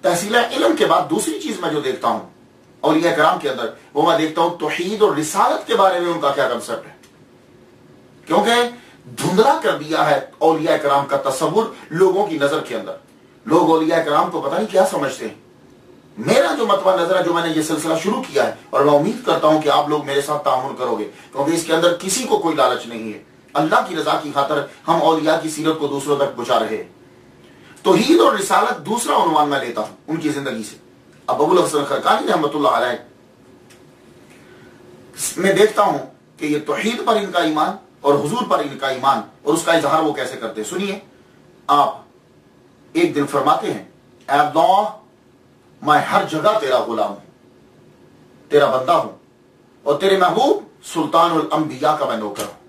تحصیل علم کے بعد دوسری چیز میں جو دیکھتا ہوں اولیاء کرام کے اندر، وہ میں دیکھتا ہوں توحید اور رسالت کے بارے میں ان کا کیا کنسپٹ ہے. کیونکہ دھندلا کر دیا ہے اولیاء کرام کا تصور لوگوں کی نظر کے اندر. لوگ اولیاء کرام کو پتہ نہیں کیا سمجھتے ہیں. میرا جو متوہ نظر ہے، جو میں نے یہ سلسلہ شروع کیا ہے، اور میں امید کرتا ہوں کہ آپ لوگ میرے ساتھ تعامل کرو گے، کیونکہ اس کے اندر کسی کو کوئی لالچ نہیں ہے. اللہ کی رضا کی خاطر ہم اولیاء کی سیرت کو دوسروں تک پہنچا رہے ہیں. توحید اور رسالت دوسرا عنوان میں لیتا ہوں ان کی زندگی سے. اب ابو الحسن خرقانی رحمۃ اللہ علیہ میں دیکھتا ہوں کہ یہ توحید پر ان کا ایمان اور حضور پر ان کا ایمان اور اس کا اظہار وہ کیسے کرتے ہیں. سنیے، آپ ایک دن فرماتے ہیں، اے اللہ میں ہر جگہ تیرا غلام ہوں، تیرا بندہ ہوں، اور تیرے محبوب سلطان الانبیاء کا میں نوکر ہوں.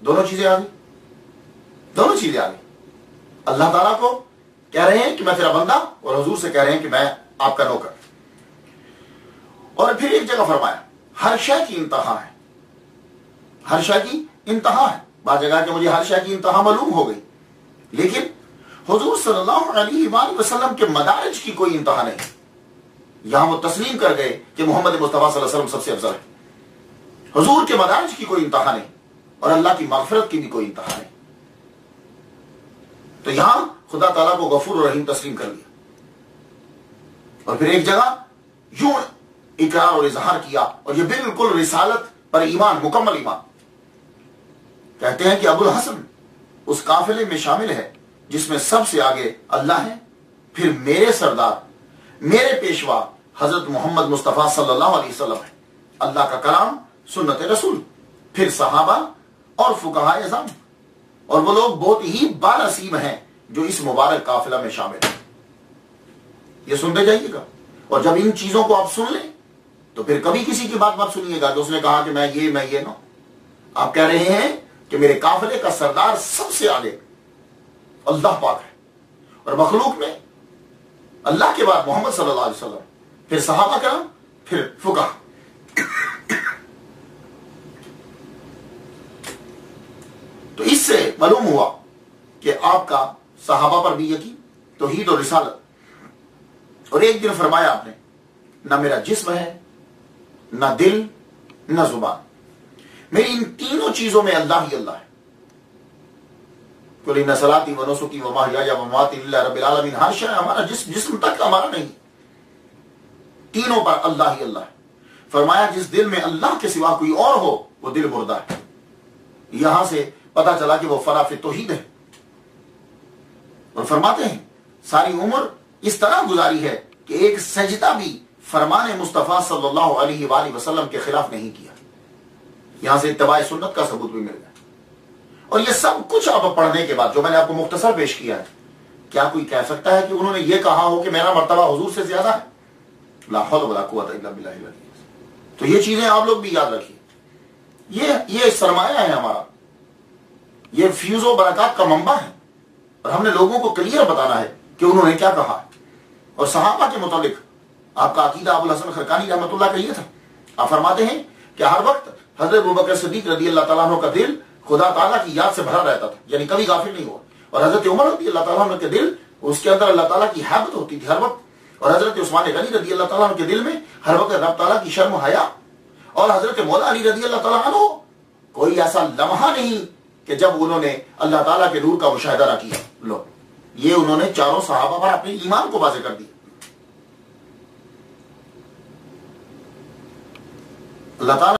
دونوں چیزیں آ گئی، دونوں چیزیں آ گئی. اللہ تعالیٰ کو کہہ رہے ہیں کہ میں تیرا بندہ، اور حضور سے کہہ رہے ہیں کہ میں آپ کا نوکر. اور پھر ایک جگہ فرمایا ہر شے کی انتہا ہے، ہر شے کی انتہا ہے. بعض جگہ کہ مجھے ہر شے کی انتہا معلوم ہو گئی، لیکن حضور صلی اللہ علیہ وآلہ وسلم کے مدارج کی کوئی انتہا نہیں. یہاں وہ تسلیم کر گئے کہ محمد مصطفیٰ صلی اللہ علیہ وسلم سب سے افضل ہے. حضور کے مدارج کی کوئی انتہا نہیں، اور اللہ کی مغفرت کی بھی کوئی انتہا نہیں. تو یہاں خدا تعالیٰ کو غفور و رحیم تسلیم کر لیا. اور پھر ایک جگہ یوں اقرار اور اظہار کیا، اور یہ بالکل رسالت پر ایمان، مکمل ایمان. کہتے ہیں کہ ابو الحسن اس قافلے میں شامل ہے جس میں سب سے آگے اللہ ہے، پھر میرے سردار، میرے پیشوا حضرت محمد مصطفیٰ صلی اللہ علیہ وسلم ہے، اللہ کا کلام، سنت رسول، پھر صحابہ اور فقہاء اعظم، اور وہ لوگ بہت ہی بانصیب ہیں جو اس مبارک قافلہ میں شامل ہیں. یہ سنتے جائیے گا، اور جب ان چیزوں کو آپ سن لیں تو پھر کبھی کسی کی بات مت سنیے گا کہ اس نے کہا کہ میں یہ نو. آپ کہہ رہے ہیں کہ میرے قافلے کا سردار سب سے آگے اللہ پاک ہے، اور مخلوق میں اللہ کے بعد محمد صلی اللہ علیہ وسلم، پھر صحابہ کرام، پھر فقہاء. تو اس سے معلوم ہوا کہ آپ کا صحابہ پر بھی یقین، توحید اور رسالت. اور ایک دن فرمایا آپ نے، نہ میرا جسم ہے، نہ دل، نہ زبان، میری ان تینوں چیزوں میں اللہ ہی اللہ ہے. قل ان صلاتی و نسکی و محیای و مماتی للہ رب العالمین. ہر شے ہمارا جسم تک ہمارا نہیں، تینوں پر اللہ ہی اللہ ہے. فرمایا جس دل میں اللہ کے سوا کوئی اور ہو وہ دل مردہ ہے. یہاں سے پتا چلا کہ وہ فنا فی توحید ہے. اور فرماتے ہیں ساری عمر اس طرح گزاری ہے کہ ایک سجدہ بھی فرمان مصطفیٰ صلی اللہ علیہ وآلہ وسلم کے خلاف نہیں کیا. یہاں سے اتباع سنت کا ثبوت بھی مل گیا. اور یہ سب کچھ آپ پڑھنے کے بعد جو میں نے آپ کو مختصر پیش کیا ہے، کیا کوئی کہہ سکتا ہے کہ انہوں نے یہ کہا ہو کہ میرا مرتبہ حضور سے زیادہ ہے؟ لا حول ولا قوت الا باللہ العلی. تو یہ چیزیں آپ لوگ بھی یاد رکھیے، یہ سرمایہ ہے ہمارا، یہ فیوز و برکات کا منبع ہے، اور ہم نے لوگوں کو کلیئر بتانا ہے کہ انہوں نے کیا کہا ہے. اور صحابہ کے متعلق آپ کا عقیدہ ابو الحسن خرقانی رحمۃ اللہ کا یہ تھا. آپ فرماتے ہیں کہ ہر وقت حضرت ابوبکر صدیق رضی اللہ تعالیٰ عنہ کا دل خدا تعالیٰ کی یاد سے بھرا رہتا تھا، یعنی کبھی غافل نہیں ہوا. اور حضرت عمر رضی اللہ تعالیٰ عنہ کے دل، اس کے اندر اللہ تعالیٰ کی حیبت ہوتی تھی ہر وقت. اور حضرت عثمان غنی رضی اللہ تعالیٰ عنہ کے دل میں ہر وقت رب تعالیٰ کی شرم و حیا. اور حضرت مولا علی رضی اللہ تعالیٰ عنہ کوئی ایسا لمحہ نہیں کہ جب انہوں نے اللہ تعالیٰ کے نور کا مشاہدہ نہ کیا. لو یہ انہوں نے چاروں صحابہ پر اپنے ایمان کو واضح کر دیا. اللہ تعالیٰ